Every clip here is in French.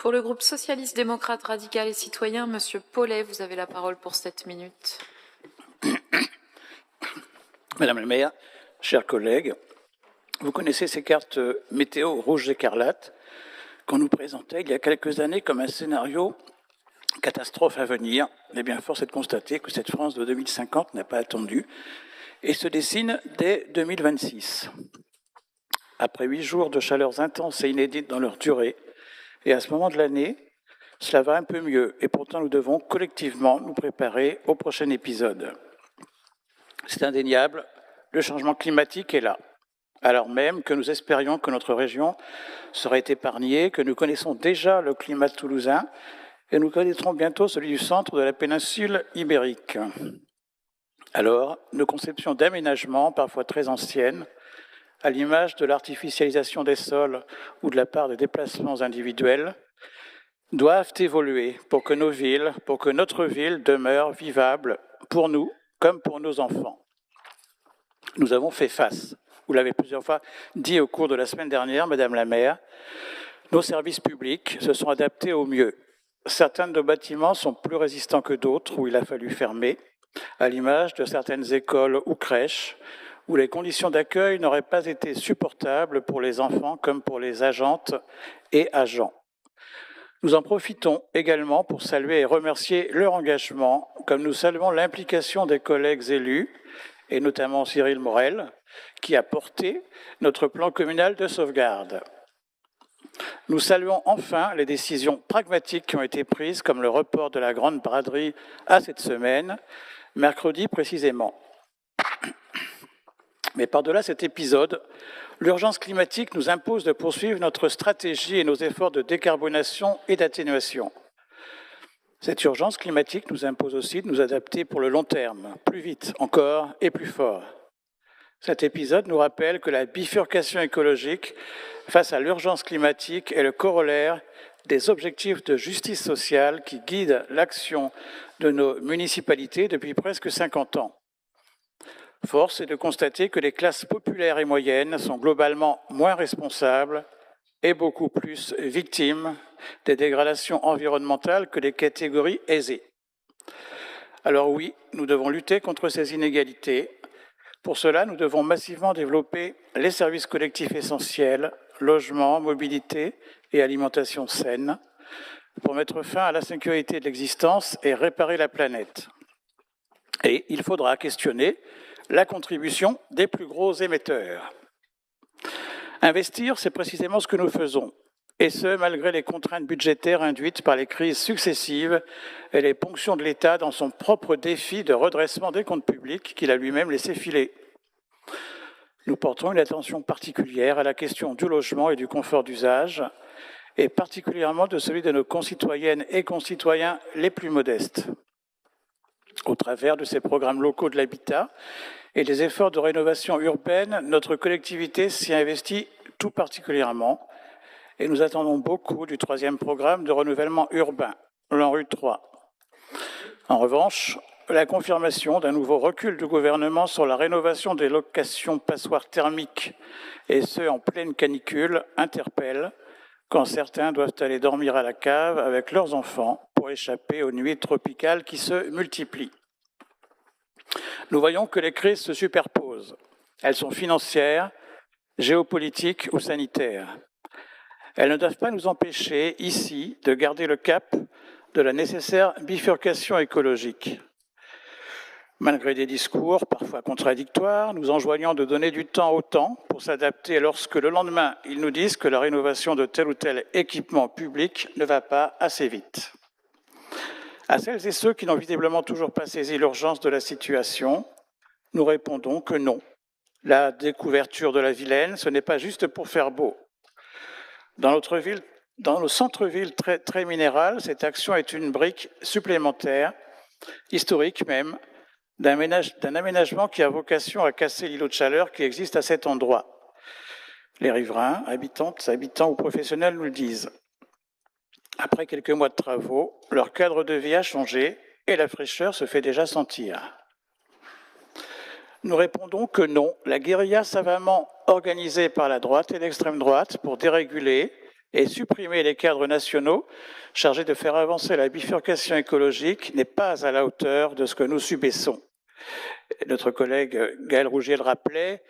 Pour le groupe socialiste, démocrate, radical et citoyen, Monsieur Paulet, vous avez la parole pour 7 minutes. Madame la maire, chers collègues, vous connaissez ces cartes météo rouge écarlate qu'on nous présentait il y a quelques années comme un scénario catastrophe à venir. Eh bien, force est de constater que cette France de 2050 n'a pas attendu et se dessine dès 2026. Après 8 jours de chaleurs intenses et inédites dans leur durée, et à ce moment de l'année, cela va un peu mieux, et pourtant nous devons collectivement nous préparer au prochain épisode. C'est indéniable, le changement climatique est là, alors même que nous espérions que notre région serait épargnée, que nous connaissons déjà le climat toulousain, et nous connaîtrons bientôt celui du centre de la péninsule ibérique. Alors, nos conceptions d'aménagement, parfois très anciennes, à l'image de l'artificialisation des sols ou de la part des déplacements individuels, doivent évoluer pour que nos villes, pour que notre ville demeure vivable pour nous comme pour nos enfants. Nous avons fait face, vous l'avez plusieurs fois dit au cours de la semaine dernière, Madame la maire, nos services publics se sont adaptés au mieux. Certains de nos bâtiments sont plus résistants que d'autres où il a fallu fermer, à l'image de certaines écoles ou crèches, où les conditions d'accueil n'auraient pas été supportables pour les enfants comme pour les agentes et agents. Nous en profitons également pour saluer et remercier leur engagement, comme nous saluons l'implication des collègues élus, et notamment Cyril Morel, qui a porté notre plan communal de sauvegarde. Nous saluons enfin les décisions pragmatiques qui ont été prises, comme le report de la grande braderie à cette semaine, mercredi précisément. Mais par-delà cet épisode, l'urgence climatique nous impose de poursuivre notre stratégie et nos efforts de décarbonation et d'atténuation. Cette urgence climatique nous impose aussi de nous adapter pour le long terme, plus vite encore et plus fort. Cet épisode nous rappelle que la bifurcation écologique face à l'urgence climatique est le corollaire des objectifs de justice sociale qui guident l'action de nos municipalités depuis presque 50 ans. Force est de constater que les classes populaires et moyennes sont globalement moins responsables et beaucoup plus victimes des dégradations environnementales que les catégories aisées. Alors oui, nous devons lutter contre ces inégalités. Pour cela, nous devons massivement développer les services collectifs essentiels, logement, mobilité et alimentation saine, pour mettre fin à l'insécurité de l'existence et réparer la planète. Et il faudra questionner la contribution des plus gros émetteurs. Investir, c'est précisément ce que nous faisons, et ce, malgré les contraintes budgétaires induites par les crises successives et les ponctions de l'État dans son propre défi de redressement des comptes publics qu'il a lui-même laissé filer. Nous portons une attention particulière à la question du logement et du confort d'usage, et particulièrement de celui de nos concitoyennes et concitoyens les plus modestes. Au travers de ces programmes locaux de l'habitat et des efforts de rénovation urbaine, notre collectivité s'y investit tout particulièrement et nous attendons beaucoup du 3e programme de renouvellement urbain, l'ANRU 3. En revanche, la confirmation d'un nouveau recul du gouvernement sur la rénovation des locations passoires thermiques, et ce en pleine canicule, interpelle quand certains doivent aller dormir à la cave avec leurs enfants pour échapper aux nuits tropicales qui se multiplient. Nous voyons que les crises se superposent. Elles sont financières, géopolitiques ou sanitaires. Elles ne doivent pas nous empêcher, ici, de garder le cap de la nécessaire bifurcation écologique. Malgré des discours parfois contradictoires, nous enjoignons de donner du temps au temps pour s'adapter lorsque le lendemain, ils nous disent que la rénovation de tel ou tel équipement public ne va pas assez vite. À celles et ceux qui n'ont visiblement toujours pas saisi l'urgence de la situation, nous répondons que non. La découverture de la Vilaine, ce n'est pas juste pour faire beau. Dans nos centres-villes très minérales, cette action est une brique supplémentaire, historique même, d'un aménagement qui a vocation à casser l'îlot de chaleur qui existe à cet endroit. Les riverains, habitants ou professionnels nous le disent. Après quelques mois de travaux, leur cadre de vie a changé et la fraîcheur se fait déjà sentir. Nous répondons que non, la guérilla savamment organisée par la droite et l'extrême droite pour déréguler Et supprimer les cadres nationaux chargés de faire avancer la bifurcation écologique n'est pas à la hauteur de ce que nous subissons. Notre collègue Gaël Rougier le rappelait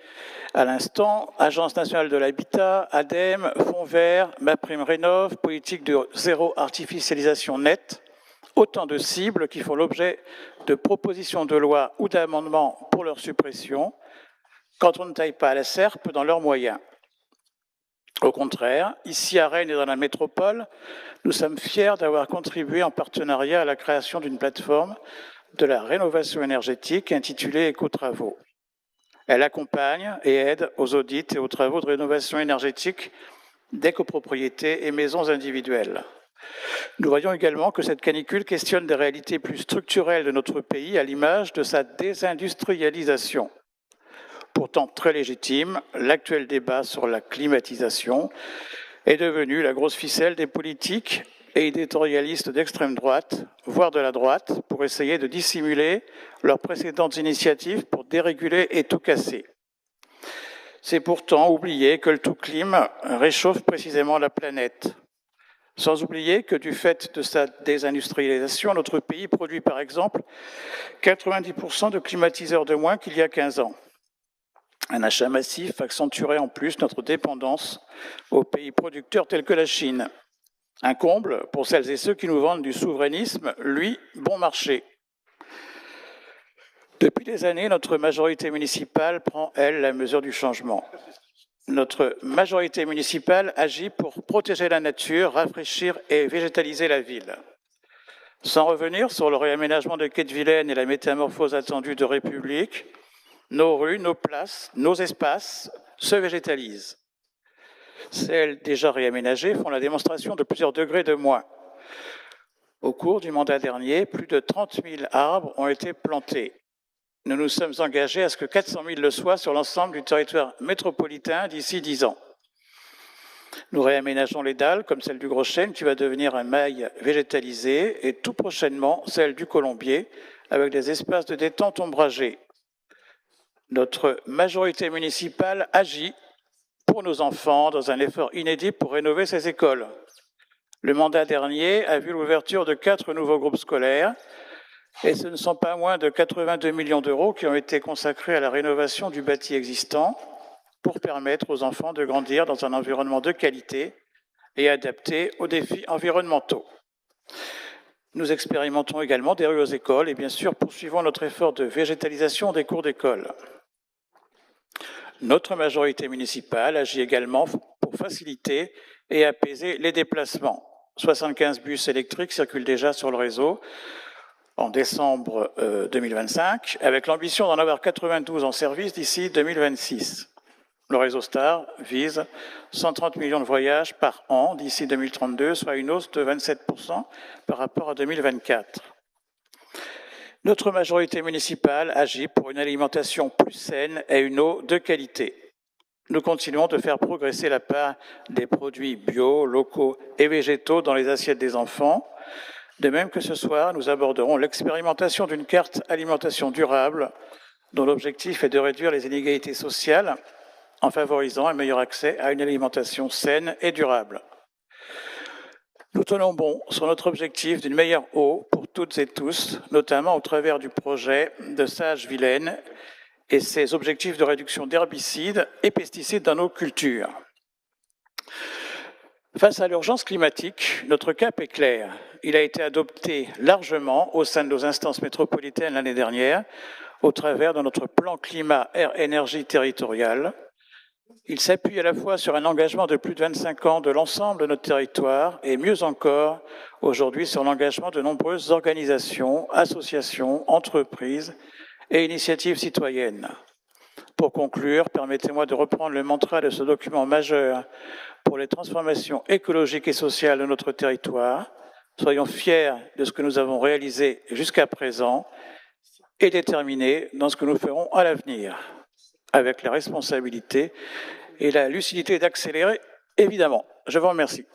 à l'instant, Agence nationale de l'habitat, ADEME, Fonds vert, MaPrimeRénov', politique de zéro artificialisation nette, autant de cibles qui font l'objet de propositions de loi ou d'amendements pour leur suppression, quand on ne taille pas à la serpe dans leurs moyens. Au contraire, ici à Rennes et dans la métropole, nous sommes fiers d'avoir contribué en partenariat à la création d'une plateforme de la rénovation énergétique intitulée Éco-Travaux. Elle accompagne et aide aux audits et aux travaux de rénovation énergétique des copropriétés et maisons individuelles. Nous voyons également que cette canicule questionne des réalités plus structurelles de notre pays à l'image de sa désindustrialisation. Pourtant très légitime, l'actuel débat sur la climatisation est devenu la grosse ficelle des politiques et éditorialistes d'extrême droite, voire de la droite, pour essayer de dissimuler leurs précédentes initiatives pour déréguler et tout casser. C'est pourtant oublier que le tout-clim réchauffe précisément la planète. Sans oublier que du fait de sa désindustrialisation, notre pays produit par exemple 90% de climatiseurs de moins qu'il y a 15 ans. Un achat massif accentuerait en plus notre dépendance aux pays producteurs tels que la Chine. Un comble pour celles et ceux qui nous vendent du souverainisme, lui, bon marché. Depuis des années, notre majorité municipale prend, elle, la mesure du changement. Notre majorité municipale agit pour protéger la nature, rafraîchir et végétaliser la ville. Sans revenir sur le réaménagement de quai de Vilaine et la métamorphose attendue de République, nos rues, nos places, nos espaces se végétalisent. Celles déjà réaménagées font la démonstration de plusieurs degrés de moins. Au cours du mandat dernier, plus de 30 000 arbres ont été plantés. Nous nous sommes engagés à ce que 400 000 le soient sur l'ensemble du territoire métropolitain d'ici 10 ans. Nous réaménageons les dalles, comme celle du Gros Chêne, qui va devenir un mail végétalisé, et tout prochainement celle du Colombier, avec des espaces de détente ombragés. Notre majorité municipale agit pour nos enfants dans un effort inédit pour rénover ces écoles. Le mandat dernier a vu l'ouverture de 4 nouveaux groupes scolaires et ce ne sont pas moins de 82 millions d'euros qui ont été consacrés à la rénovation du bâti existant pour permettre aux enfants de grandir dans un environnement de qualité et adapté aux défis environnementaux. Nous expérimentons également des rues aux écoles et bien sûr poursuivons notre effort de végétalisation des cours d'école. Notre majorité municipale agit également pour faciliter et apaiser les déplacements. 75 bus électriques circulent déjà sur le réseau en décembre 2025, avec l'ambition d'en avoir 92 en service d'ici 2026. Le réseau Star vise 130 millions de voyages par an d'ici 2032, soit une hausse de 27% par rapport à 2024. Notre majorité municipale agit pour une alimentation plus saine et une eau de qualité. Nous continuons de faire progresser la part des produits bio, locaux et végétaux dans les assiettes des enfants. De même que ce soir, nous aborderons l'expérimentation d'une carte alimentation durable dont l'objectif est de réduire les inégalités sociales en favorisant un meilleur accès à une alimentation saine et durable. Nous tenons bon sur notre objectif d'une meilleure eau pour toutes et tous, notamment au travers du projet de Sage-Vilaine et ses objectifs de réduction d'herbicides et pesticides dans nos cultures. Face à l'urgence climatique, notre cap est clair. Il a été adopté largement au sein de nos instances métropolitaines l'année dernière, au travers de notre plan climat-air-énergie territorial. Il s'appuie à la fois sur un engagement de plus de 25 ans de l'ensemble de notre territoire et mieux encore, aujourd'hui, sur l'engagement de nombreuses organisations, associations, entreprises et initiatives citoyennes. Pour conclure, permettez-moi de reprendre le mantra de ce document majeur pour les transformations écologiques et sociales de notre territoire. Soyons fiers de ce que nous avons réalisé jusqu'à présent et déterminés dans ce que nous ferons à l'avenir, avec la responsabilité et la lucidité d'accélérer, évidemment. Je vous remercie.